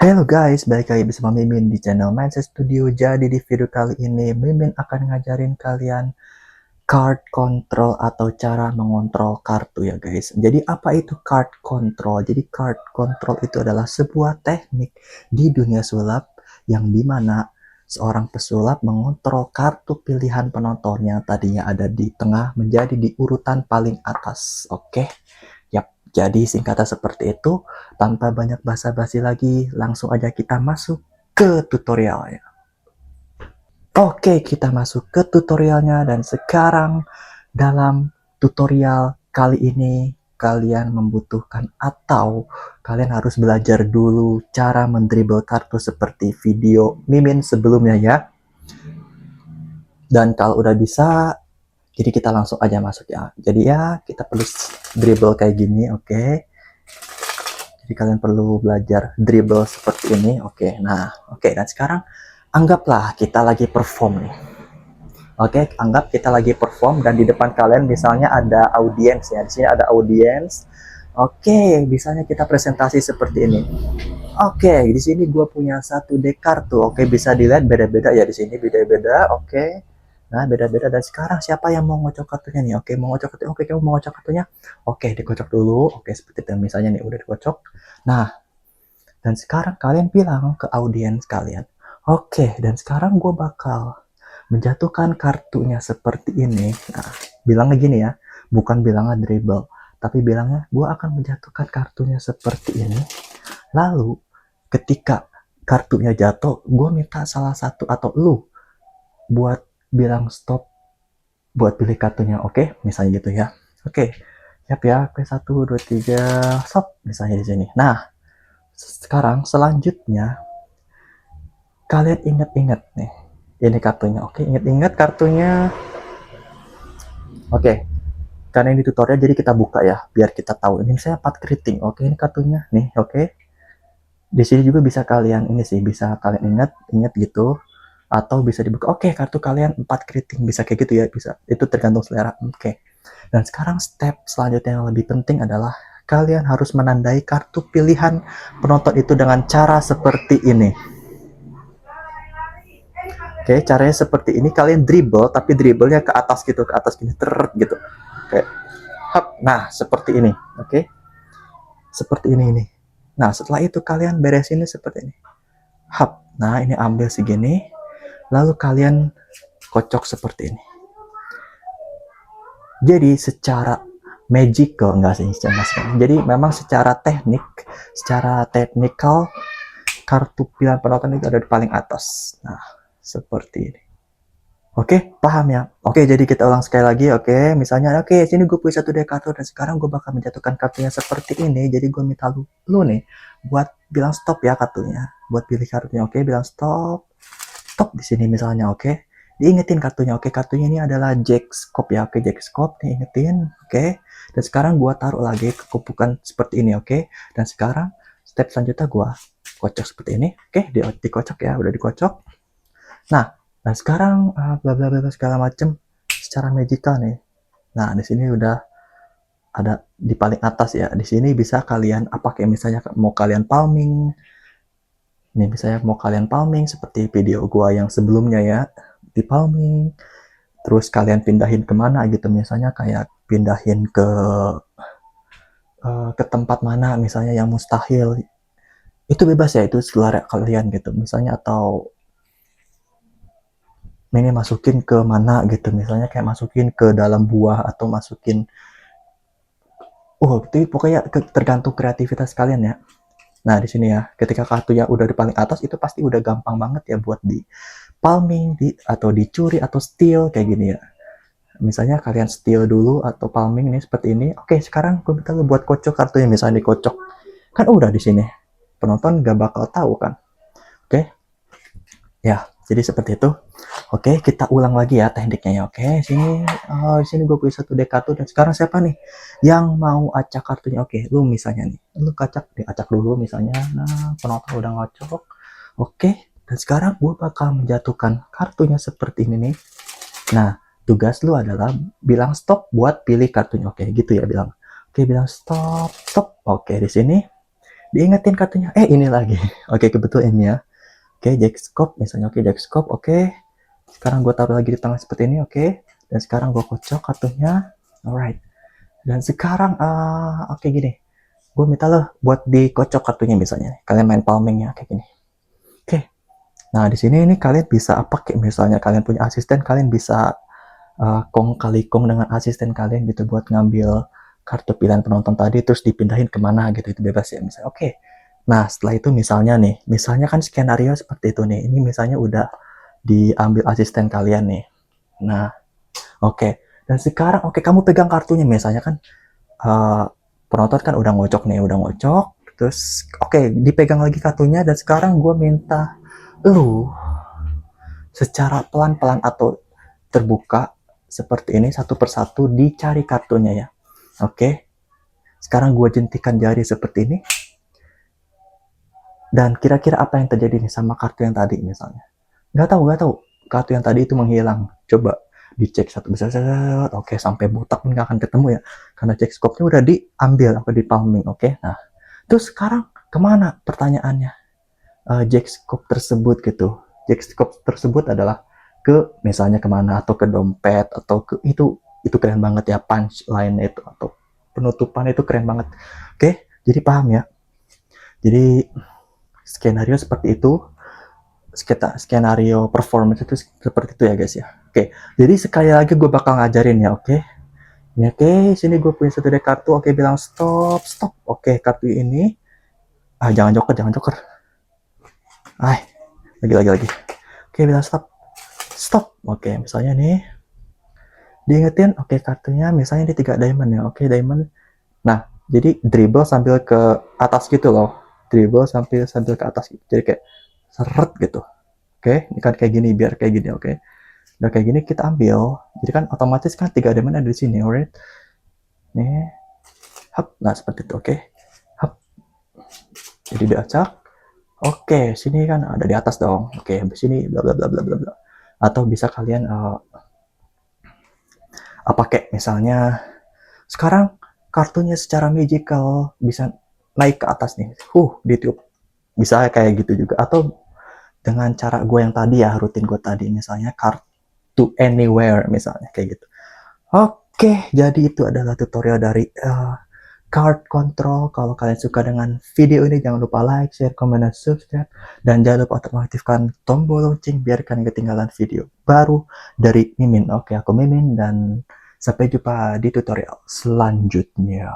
Halo guys, balik lagi bersama Mimin di channel Mindset Studio. Jadi di video kali ini Mimin akan ngajarin kalian card control atau cara mengontrol kartu ya guys. Jadi apa itu card control? Jadi card control itu adalah sebuah teknik di dunia sulap yang dimana seorang pesulap mengontrol kartu pilihan penonton yang tadinya ada di tengah menjadi di urutan paling atas. Oke. Yap, jadi singkatnya seperti itu. Tanpa banyak basa-basi lagi, langsung aja kita masuk ke tutorialnya. Oke, kita masuk ke tutorialnya dan sekarang dalam tutorial kali ini kalian membutuhkan atau kalian harus belajar dulu cara mendribble kartu seperti video Mimin sebelumnya ya. Dan kalau udah bisa, jadi kita langsung aja masuk ya. Jadi ya kita perlu dribble kayak gini, oke. Jadi kalian perlu belajar dribble seperti ini, oke. Nah, oke. Dan sekarang anggaplah kita lagi perform nih. Oke, anggap kita lagi perform dan di depan kalian misalnya ada audiens ya. Di sini ada audiens. Oke, misalnya kita presentasi seperti ini. Oke, di sini gue punya satu deck kartu. Oke, bisa dilihat beda-beda ya di sini beda-beda. Oke. Nah, beda-beda. Dan sekarang siapa yang mau ngocok kartunya nih? Oke, mau ngocok kartunya. Oke, kamu mau ngocok kartunya? Oke, dikocok dulu. Oke, seperti itu misalnya nih udah dikocok. Nah, dan sekarang kalian bilang ke audiens kalian. Oke, dan sekarang gue bakal menjatuhkan kartunya seperti ini. Nah, bilangnya gini ya, bukan bilangnya dribble, tapi bilangnya gue akan menjatuhkan kartunya seperti ini. Lalu, ketika kartunya jatuh, gue minta salah satu atau lu buat bilang stop, buat pilih kartunya, oke? Misalnya gitu ya. Oke, siap ya, oke 1, 2, 3, stop, misalnya di sini. Nah, sekarang selanjutnya kalian ingat-ingat nih ini kartunya. Oke, ingat-ingat kartunya. Oke, karena ini tutorial jadi kita buka ya biar kita tahu ini saya 4 keriting. Oke, ini kartunya nih. Oke, di sini juga bisa kalian ini sih, bisa kalian ingat gitu atau bisa dibuka. Oke, kartu kalian 4 keriting, bisa kayak gitu ya, bisa, itu tergantung selera. Oke, dan sekarang step selanjutnya yang lebih penting adalah kalian harus menandai kartu pilihan penonton itu dengan cara seperti ini. Oke, caranya seperti ini. Kalian dribble, tapi dribblenya ke atas gitu, ke atas gini, gitu. Kayak, hap. Nah, seperti ini. Oke, seperti ini. Nah, setelah itu kalian beresinnya seperti ini. Hap. Nah, ini ambil segini. Lalu kalian kocok seperti ini. Jadi secara magical, enggak sih, jadi memang secara technical, kartu pilihan penonton itu ada di paling atas. Nah, seperti ini. Oke, paham ya? Oke, jadi kita ulang sekali lagi. Oke, misalnya, oke, sini gue punya satu deck kartu dan sekarang gue bakal menjatuhkan kartunya seperti ini. Jadi gue minta lu nih buat bilang stop ya kartunya, buat pilih kartunya. Oke, bilang stop, stop di sini misalnya. Oke, diingetin kartunya. Oke, kartunya ini adalah Jack Scope ya. Oke, Jack Scope, diingetin. Oke, dan sekarang gue taruh lagi ke kupukan seperti ini. Oke, dan sekarang step selanjutnya gue kocok seperti ini. Oke, dikocok ya, udah dikocok. Nah, sekarang bla bla bla segala macam secara magical nih. Nah, di sini udah ada di paling atas ya. Di sini bisa kalian apa kayak misalnya mau kalian palming. Nih misalnya mau kalian palming seperti video gua yang sebelumnya ya, di palming. Terus kalian pindahin kemana gitu, misalnya kayak pindahin ke tempat mana misalnya yang mustahil. Itu bebas ya, itu selera kalian gitu. Misalnya atau ini masukin ke mana gitu, misalnya kayak masukin ke dalam buah atau masukin itu pokoknya tergantung kreativitas kalian ya. Nah, di sini ya, ketika kartunya udah di paling atas itu pasti udah gampang banget ya buat di palming atau dicuri atau steal kayak gini ya. Misalnya kalian steal dulu atau palming nih seperti ini. Oke, sekarang gue minta lu buat kocok kartunya, misalnya dikocok. Kan udah di sini. Penonton gak bakal tahu kan. Oke. Ya, jadi seperti itu. Oke, kita ulang lagi ya tekniknya ya. Oke, sini gue punya satu deck kartu dan sekarang siapa nih yang mau acak kartunya? Oke, lu misalnya nih, lu acak dulu misalnya. Nah, penonton udah ngocok. Oke, dan sekarang gue bakal menjatuhkan kartunya seperti ini nih. Nah, tugas lu adalah bilang stop buat pilih kartunya. Oke, gitu ya bilang. Oke, bilang stop, stop. Oke, di sini. Diingetin kartunya, ini lagi. Oke, kebetulan ini ya. Oke, Jackscope misalnya, oke Jackscope, oke. Sekarang gue taruh lagi di tengah seperti ini, oke. Dan sekarang gue kocok kartunya, alright. Dan sekarang, oke gini, gue minta lo buat dikocok kartunya misalnya. Kalian main palmingnya kayak gini. Oke. Nah di sini ini kalian bisa apa kayak misalnya kalian punya asisten, kalian bisa kong kali kong dengan asisten kalian gitu buat ngambil kartu pilihan penonton tadi terus dipindahin kemana gitu, itu bebas ya misalnya. Oke. Nah setelah itu misalnya nih, misalnya kan skenario seperti itu nih. Ini misalnya udah diambil asisten kalian nih. Nah, oke. Dan sekarang oke kamu pegang kartunya misalnya kan penonton kan udah ngocok nih, udah ngocok. Terus oke, dipegang lagi kartunya dan sekarang gue minta lu secara pelan-pelan atau terbuka seperti ini satu persatu dicari kartunya ya. Oke. Sekarang gue jentikan jari seperti ini. Dan kira-kira apa yang terjadi nih sama kartu yang tadi misalnya? Nggak tahu. Kartu yang tadi itu menghilang. Coba dicek satu besar, oke sampai botak pun nggak akan ketemu ya. Karena cek scope-nya udah diambil apa di palming, oke. Nah, terus sekarang kemana pertanyaannya? Jack scope tersebut gitu. Jack scope tersebut adalah ke misalnya kemana atau ke dompet atau ke itu keren banget ya punchline itu atau penutupan itu keren banget. Oke, jadi paham ya. Jadi skenario seperti itu, skenario performance itu seperti itu ya guys ya. Oke, jadi sekali lagi gue bakal ngajarin ya, oke. Ya, oke, sini gue punya satu deck kartu, oke bilang stop. Oke, kartu ini jangan joker. Lagi. Oke, bilang stop. Oke, misalnya nih diingetin, oke kartunya misalnya di 3 diamond ya. Oke, diamond. Nah, jadi dribble sambil ke atas gitu loh. Dribble sambil ke atas gitu. Jadi kayak seret gitu. Oke, ini kan kayak gini, biar kayak gini, oke. Udah kayak gini kita ambil. Jadi kan otomatis kan 3 diamond ada di sini, alright. Nih. Hap, nah seperti itu, oke. Hap. Jadi diacak. Oke, sini kan ada di atas dong. Oke, habis sini bla bla bla bla bla bla. Atau bisa kalian pakai misalnya sekarang kartunya secara magical bisa naik ke atas nih. Ditiup. Bisa kayak gitu juga atau dengan cara gue yang tadi ya, rutin gue tadi misalnya kartu anywhere misalnya kayak gitu. Oke, jadi itu adalah tutorial dari card control. Kalau kalian suka dengan video ini, jangan lupa like, share, comment, dan subscribe. Dan jangan lupa untuk mengaktifkan tombol lonceng biar kalian ketinggalan video baru dari Mimin. Oke, aku Mimin dan sampai jumpa di tutorial selanjutnya.